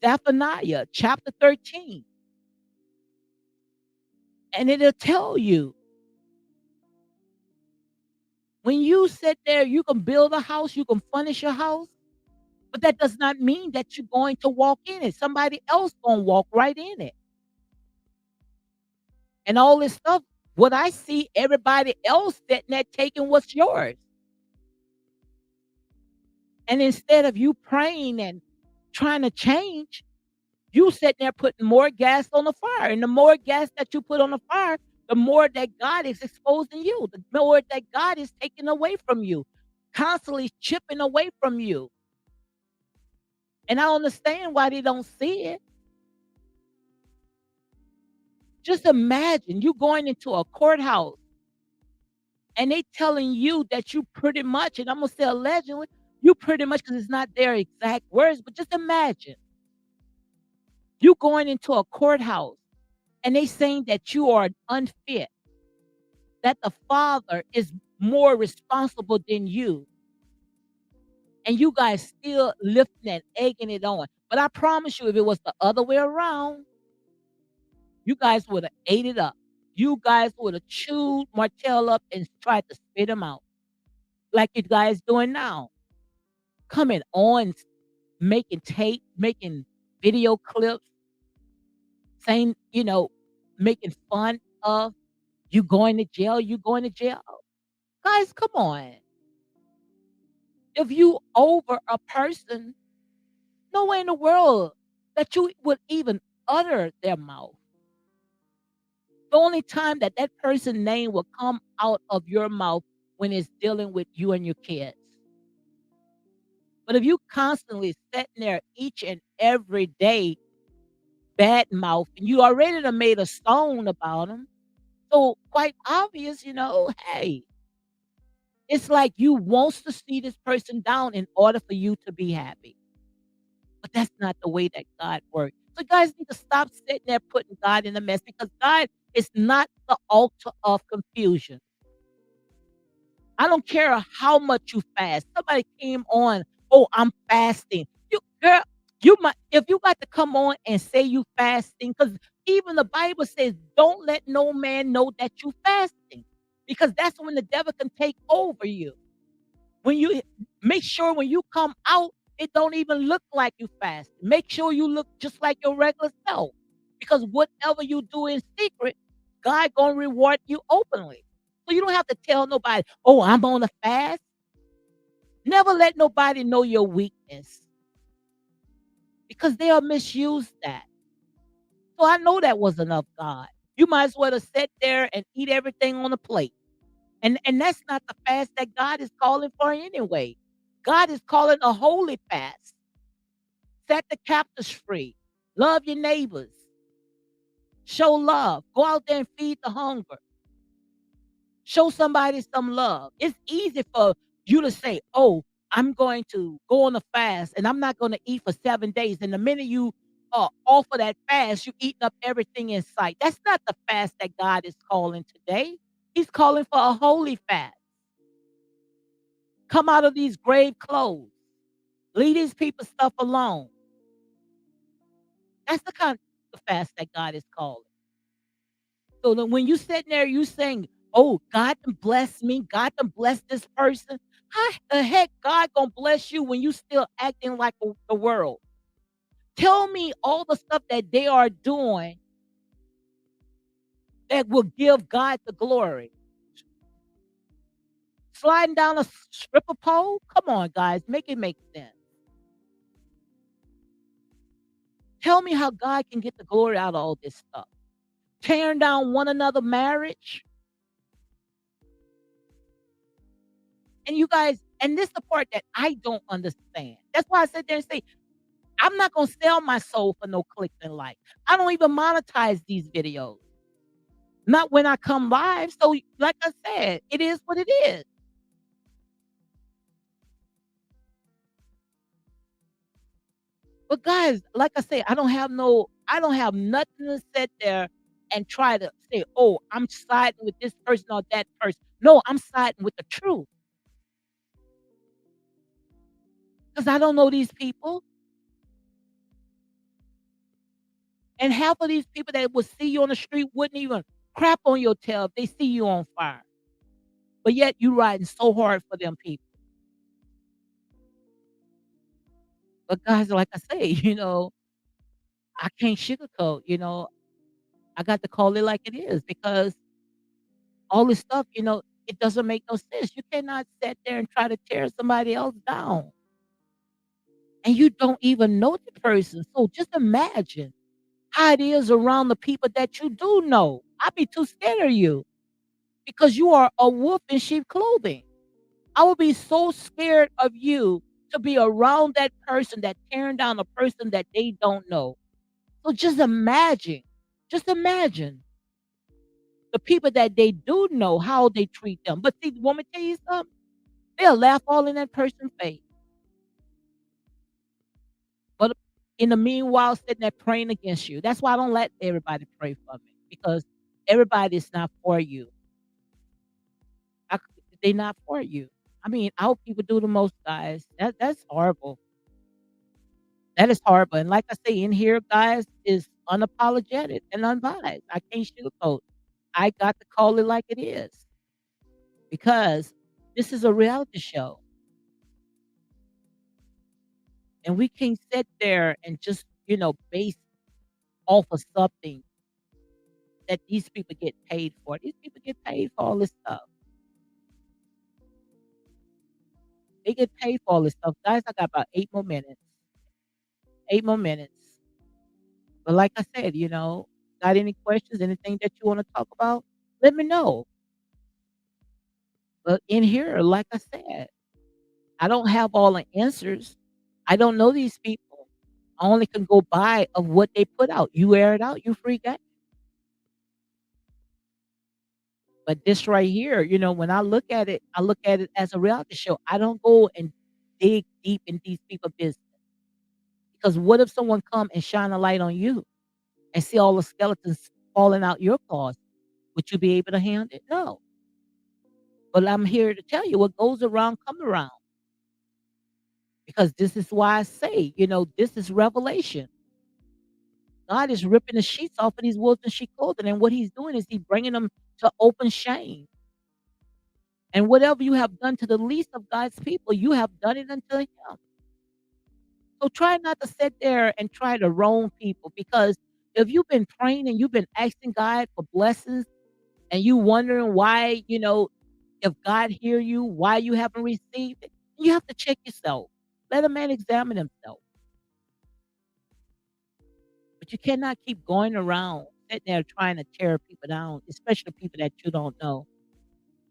Zephaniah, chapter 13, and it'll tell you when you sit there, you can build a house, you can furnish your house, but that does not mean that you're going to walk in it. Somebody else gonna walk right in it. And all this stuff, what I see everybody else sitting there taking what's yours. And instead of you praying and trying to change, you sitting there putting more gas on the fire. And the more gas that you put on the fire, the more that God is exposing you, the more that God is taking away from you, constantly chipping away from you. And I understand why they don't see it. Just imagine you going into a courthouse and they telling you that you pretty much, and I'm gonna say allegedly, you pretty much because it's not their exact words, but just imagine you going into a courthouse and they saying that you are unfit, that the father is more responsible than you, and you guys still lifting and egging it on. But I promise you, if it was the other way around, you guys would have ate it up. You guys would have chewed Martell up and tried to spit him out, like you guys doing now. Coming on, making tape, making video clips, saying, making fun of you going to jail, you going to jail. Guys, come on. If you over a person, no way in the world that you would even utter their mouth. The only time that that person's name will come out of your mouth when it's dealing with you and your kids. But if you constantly sitting there each and every day bad mouth and you already done made a stone about them, so quite obvious, hey, it's like you wants to see this person down in order for you to be happy. But that's not the way that God works. So guys need to stop sitting there putting God in the mess because God is not the altar of confusion. I don't care how much you fast. Somebody came on, "Oh, I'm fasting." You girl, you might if you got to come on and say you fasting, because even the Bible says, "Don't let no man know that you fasting," because that's when the devil can take over you. When you make sure when you come out, it don't even look like you fast. Make sure you look just like your regular self, because whatever you do in secret, God gonna reward you openly. So you don't have to tell nobody, "Oh, I'm on a fast." Never let nobody know your weakness because they'll misuse that. So I know that wasn't of God. You might as well have sat there and eat everything on a plate. And that's not the fast that God is calling for anyway. God is calling a holy fast. Set the captives free. Love your neighbors. Show love. Go out there and feed the hunger. Show somebody some love. It's easy for you to say, "Oh, I'm going to go on a fast and I'm not going to eat for 7 days." And the minute you offer that fast, you eating up everything in sight. That's not the fast that God is calling today. He's calling for a holy fast. Come out of these grave clothes. Leave these people stuff alone. That's the kind of fast that God is calling. So that when you sitting there, you saying, "Oh, God can bless me. God can bless this person." How the heck God gonna bless you when you still acting like the world? Tell me all the stuff that they are doing that will give God the glory. Sliding down a stripper pole? Come on, guys, make it make sense. Tell me how God can get the glory out of all this stuff. Tearing down one another marriage. And you guys, and this the part that I don't understand. That's why I sit there and say, I'm not gonna sell my soul for no clicks and likes. I don't even monetize these videos. Not when I come live. So, like I said, it is what it is. But guys, like I say, I don't have nothing to sit there and try to say, "Oh, I'm siding with this person or that person." No, I'm siding with the truth because I don't know these people. And half of these people that would see you on the street wouldn't even crap on your tail if they see you on fire. But yet you riding so hard for them people. But guys, like I say, I can't sugarcoat, I got to call it like it is because all this stuff, it doesn't make no sense. You cannot sit there and try to tear somebody else down. And you don't even know the person. So just imagine how it is around the people that you do know. I'd be too scared of you because you are a wolf in sheep clothing. I would be so scared of you to be around that person that tearing down a person that they don't know. So just imagine the people that they do know, how they treat them. But see, want me to tell you something? They'll laugh all in that person's face. But in the meanwhile, sitting there praying against you. That's why I don't let everybody pray for me because everybody is not for you. They're not for you. I mean, I hope people do the most, guys. That's horrible. That is horrible. And like I say, in here, guys, is unapologetic and unbiased. I can't sugarcoat. I got to call it like it is because this is a reality show, and we can't sit there and just base off of something that these people get paid for. These people get paid for all this stuff. They get paid for all this stuff. Guys, I got about 8 more minutes. 8 more minutes. But like I said, got any questions, anything that you wanna talk about, let me know. But in here, like I said, I don't have all the answers. I don't know these people. I only can go by of what they put out. You air it out, you free game. But this right here, when I look at it as a reality show. I don't go and dig deep in these people business. Because what if someone come and shine a light on you and see all the skeletons falling out your closet? Would you be able to handle it? No. But I'm here to tell you what goes around come around. Because this is why I say, this is revelation. God is ripping the sheets off of these wolves in sheep clothing, and what He's doing is He's bringing them to open shame. And whatever you have done to the least of God's people, you have done it unto Him. So try not to sit there and try to wrong people because if you've been praying and you've been asking God for blessings and you wondering why, if God hear you, why you haven't received it, you have to check yourself. Let a man examine himself. But you cannot keep going around sitting there trying to tear people down, especially people that you don't know.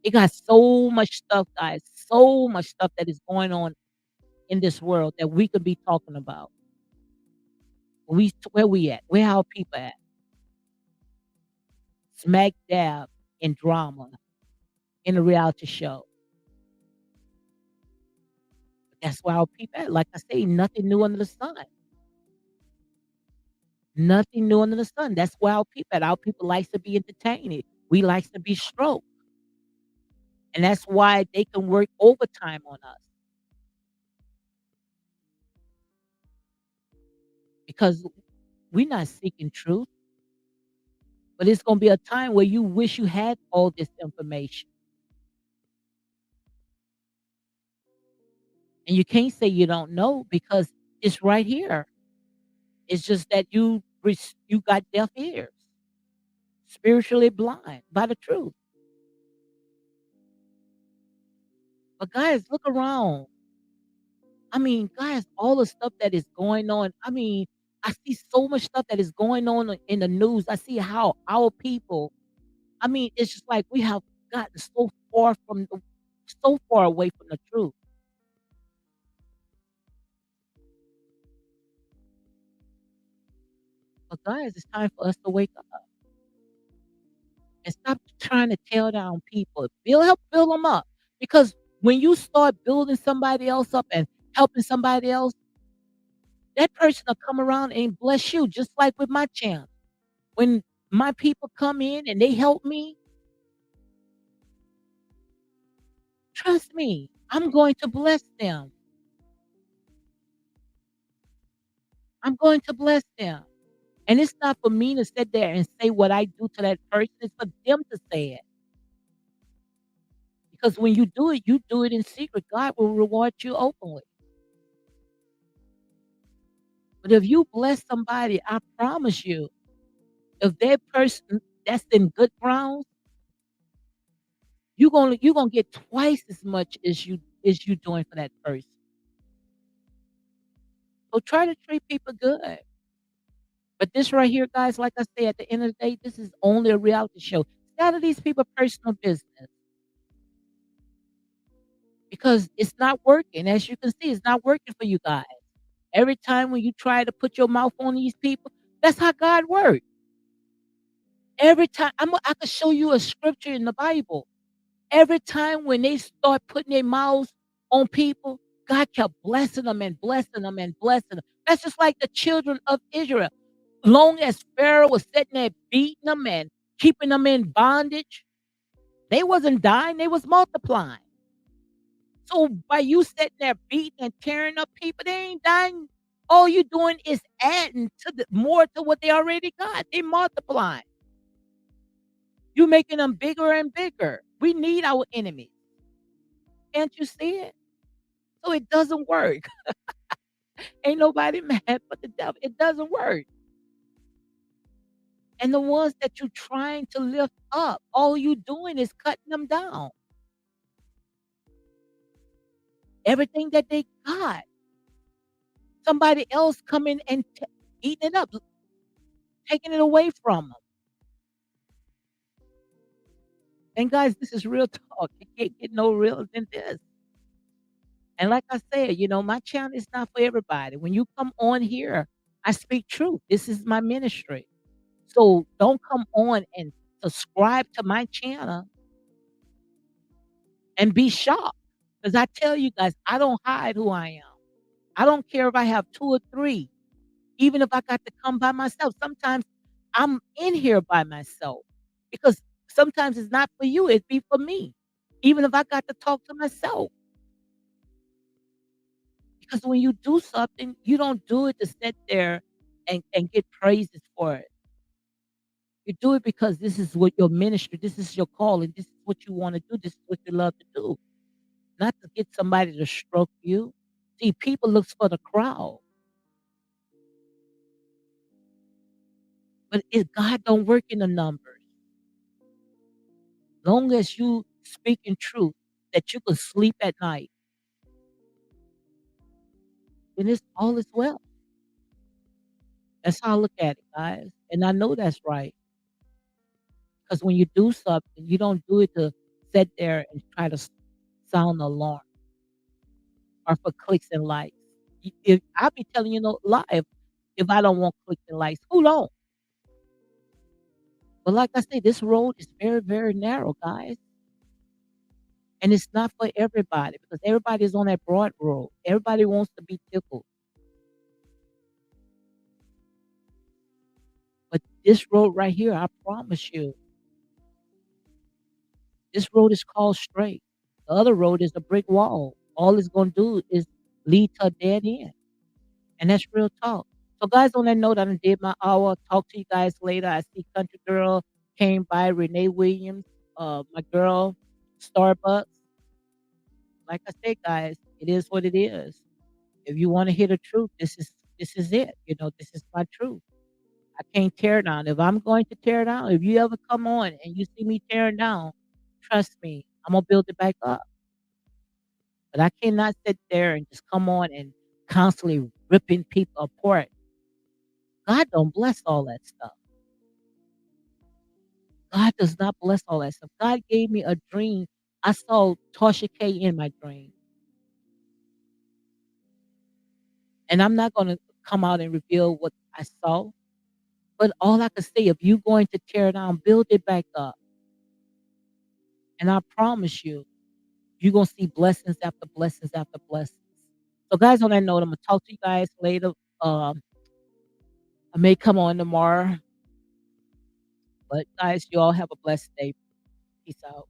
It got so much stuff, guys, so much stuff that is going on in this world that we could be talking about. Where we at? Where our people at? Smack dab in drama, in a reality show. That's where our people at. Like I say, nothing new under the sun. Nothing new under the sun. That's where our people at. Our people likes to be entertained. We likes to be stroked. And that's why they can work overtime on us because we're not seeking truth. But it's gonna be a time where you wish you had all this information. And you can't say you don't know because it's right here. It's just that you got deaf ears, spiritually blind by the truth. But guys, look around. I mean, guys, all the stuff that is going on. I mean, I see so much stuff that is going on in the news. I see how our people, I mean, it's just like we have gotten so far away from the truth. But guys, it's time for us to wake up and stop trying to tear down people. Help build them up. Because when you start building somebody else up and helping somebody else, that person will come around and bless you, just like with my channel. When my people come in and they help me, trust me, I'm going to bless them. I'm going to bless them. And it's not for me to sit there and say what I do to that person. It's for them to say it. Because when you do it in secret. God will reward you openly. But if you bless somebody, I promise you, if that person that's in good grounds, you're gonna get twice as much as you doing for that person. So try to treat people good. But this right here, guys, like I say, at the end of the day, this is only a reality show. It's out of these people personal business because it's not working. As you can see, it's not working for you guys. Every time when you try to put your mouth on these people, that's how God works. Every time I could show you a scripture in the Bible. Every time when they start putting their mouths on people, God kept blessing them and blessing them and blessing them. That's just like the children of Israel. Long as Pharaoh was sitting there beating them and keeping them in bondage, they wasn't dying, they was multiplying. So by you sitting there beating and tearing up people, they ain't dying. All you doing is adding to the more to what they already got. They multiplying. You making them bigger and bigger. We need our enemies. Can't you see it? So it doesn't work. Ain't nobody mad but the devil. It doesn't work. And the ones that you're trying to lift up, all you doing is cutting them down. Everything that they got, somebody else coming and eating it up, taking it away from them. And guys, this is real talk. It can't get no realer than this. And like I said, my channel is not for everybody. When you come on here, I speak truth. This is my ministry. So don't come on and subscribe to my channel and be shocked. Because I tell you guys, I don't hide who I am. I don't care if I have 2 or 3, even if I got to come by myself. Sometimes I'm in here by myself because sometimes it's not for you, it'd be for me. Even if I got to talk to myself. Because when you do something, you don't do it to sit there and get praises for it. You do it because this is what your ministry, this is your calling, this is what you wanna do, this is what you love to do, not to get somebody to stroke you. See, people looks for the crowd, but God don't work in the numbers. Long as you speak in truth that you can sleep at night, then it's all is well. That's how I look at it, guys, and I know that's right. Because when you do something, you don't do it to sit there and try to sound alarm or for clicks and likes. If I'll be telling you no lie if I don't want clicks and likes, who don't? But like I say, this road is very, very narrow, guys. And it's not for everybody because everybody is on that broad road. Everybody wants to be tickled. But this road right here, I promise you, this road is called straight. The other road is a brick wall. All it's gonna do is lead to a dead end. And that's real talk. So guys, on that note, I done did my hour. Talk to you guys later. I see Country Girl came by, Renee Williams, my girl, Starbucks. Like I said, guys, it is what it is. If you want to hear the truth, this is it. This is my truth. I can't tear down. If I'm going to tear down, if you ever come on and you see me tearing down, trust me, I'm gonna build it back up. But I cannot sit there and just come on and constantly ripping people apart. God don't bless all that stuff. God does not bless all that stuff. God gave me a dream. I saw Tasha K in my dream, and I'm not gonna come out and reveal what I saw, but all I can say, if you going to tear it down, build it back up, and I promise you, you're gonna see blessings after blessings after blessings. So, guys, on that note, I'm gonna talk to you guys later. Um, I may come on tomorrow, but guys, you all have a blessed day. Peace out.